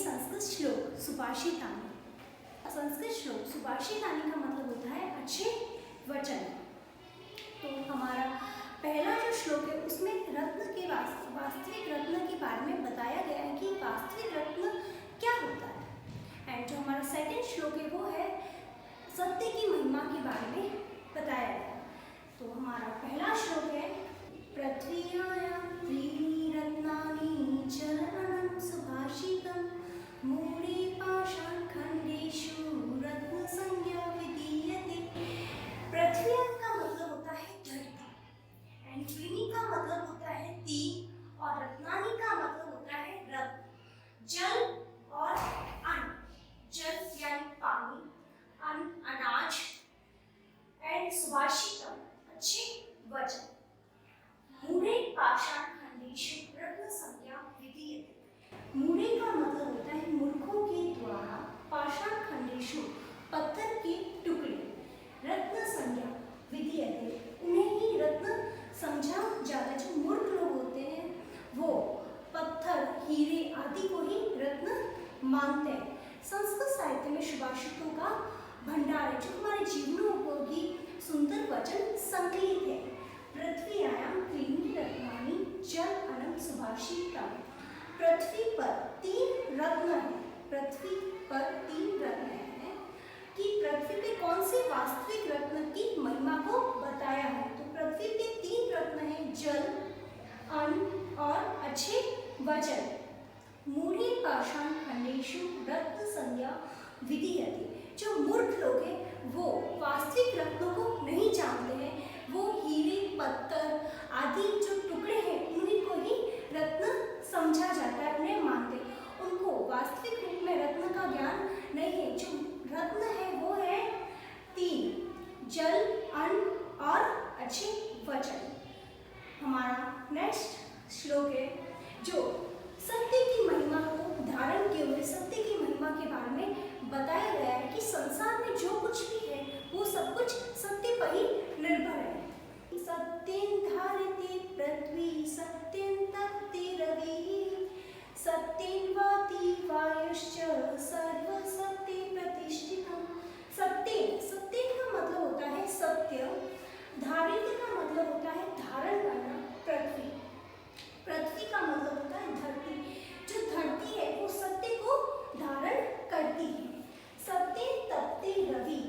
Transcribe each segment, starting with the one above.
संस्कृत श्लोक सुभाषितानि। संस्कृत श्लोक सुभाषितानि का मतलब होता है अच्छे वचन। तो हमारा पहला जो श्लोक है उसमें रत्न के वास्तविक रत्न के बारे में बताया गया है कि वास्तविक रत्न क्या होता है। एंड जो हमारा सेकंड श्लोक है वो है सत्य की महिमा के बारे में बताया गया। तो हमारा पहला श्लोक है पृथ्व्यां त्रीणि रत्नानि जलमनं सुभाषितं मूढे पाषाणखण्डेषु रत्नसंज्ञा विधीयते। पृथ्वी का मतलब होता है धरती, एंड त्रीणि का मतलब होता है तीन, और रत्नानि का मतलब होता है रत्न। जल और अन्न, जल यानी पानी, अन्न अनाज, एंड सुभाषितम अच्छे वचन। मूढे पाषाणखण्डेषु रत्नसंज्ञा विधीयते। मूढे का मतलब होता है मूर्खों के द्वारा, पाषाणखण्डेषु पत्थर के टुकड़े, रत्नसंज्ञा विधीयते उन्हें ही रत्न समझा जाता है। जो मूर्ख लोग होते हैं वो पत्थर, हीरे आदि को ही रत्न मानते हैं। संस्कृत साहित्य में सुभाषितों का भंडार है जो हमारे जीवनोपयोगी सुंदर वचन संकलित है। पृथ्व्यां त्रीणि रत्नानि जल अनं सुभाषितम्। पृथ्वी पर तीन रत्न हैं, पृथ्वी पर तीन रत्न हैं कि पृथ्वी पे कौन से वास्तविक रत्न की महिमा को बताया है। तो पृथ्वी पे तीन रत्न हैं, जल, अन्न और अच्छे वचन। मूढे पाषाणखण्डेषु रत्नसंज्ञा विधीयते। जो मूर्ख लोग हैं वो वास्तविक रत्नों को नहीं जानते हैं, वो हीरे पत्थर आदि जो टुकड़े हैं उन्हीं को ही रत्न समझा जाता है, उन्हें मानते। उनको वास्तविक रूप में रत्न का ज्ञान नहीं है। जो रत्न है वो है तीन, जल, अन्न और अच्छे वचन। हमारा नेक्स्ट श्लोक है जो सत्य की महिमा को धारण किए हुए सत्य की महिमा के बारे में बताया गया है कि संसार में जो कुछ भी है वो सब कुछ सत्य पर ही निर्भर है। सत्यं धारयते पृथ्वी सत्यं तपते रविः सत्यं वाति वायुश्च सर्वसत्ये प्रतिष्ठितम्। सत्य का मतलब होता है सत्य, धारित का मतलब होता है धारण करना, पृथ्वी का मतलब होता है धरती। जो धरती है वो सत्य को धारण करती है। सत्यं तपते रवि,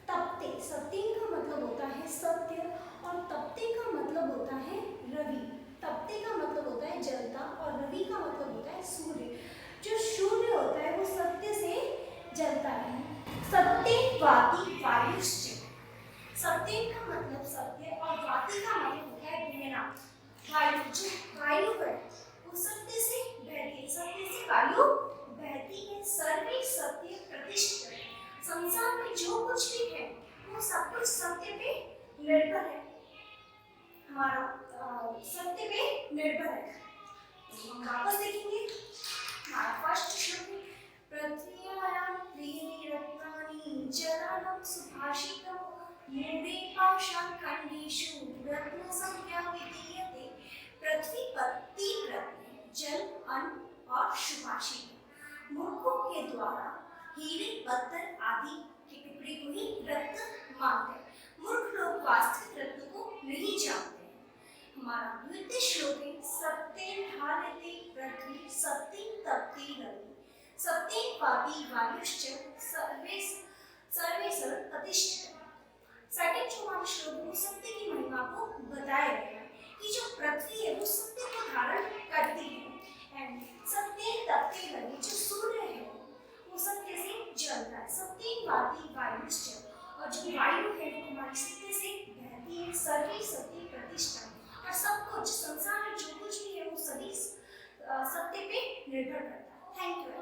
तपते सत्य का मतलब होता है सत्य और तपते का मतलब होता है रवि। तपते का मतलब होता है जलता और रवि का मतलब होता है सूर्य। जो सूर्य होता है वो सत्य से जलता है। सत्यं वाति वायुश्च, सत्य का मतलब सत्य और वाति का मतलब होता है बहना। वायु, जो वायु है वो सत्य से बहती है, सत्य से वायु बहती है। सर्वे सत्य प्रतिष्ठित, संसार में जो कुछ भी है वो सब कुछ सत्य पे निर्भर है, हमारा सत्य पे निर्भर है। हम वापस देखेंगे हमारा फर्स्ट श्लोक, पृथ्व्यां त्रीणि रत्नानि जलानं सुभाषितं मूढे पाषाणखण्डेषु रत्नसंज्ञा विधीयते। पृथ्वी पर तीन रत्न हैं, जल, अन्न और सुभाषित। मूर्खों के द्वारा हीरे पत्थर आदि के टुकड़े को ही रत्न मानते हैं। मूर्ख लोग वास्तविक रत्न को नहीं जानते हैं। हमारा द्वितीय श्लोक है सत्यं धारयते पृथ्वी सत्यं तपते रवि सत्यं वाति वायुश्च सर्वे प्रतिष्ठित। सेकंड जो हमारा श्लोक है वो सत्य की महिमा को बताया गया है कि जो पृथ्वी है वो सत्य को धारण करती है। एंड सत्यं तपते रवि, जो सूर्य है वो सत्य से जलता है। सत्यं वाति वायुश्च, और जो वायु है वो हमारी सत्य से बहती है। सर्वे सत्य प्रतिष्ठा, और सब कुछ संसार में जो कुछ भी है वो सभी सत्य पे निर्भर करता है। Thank you.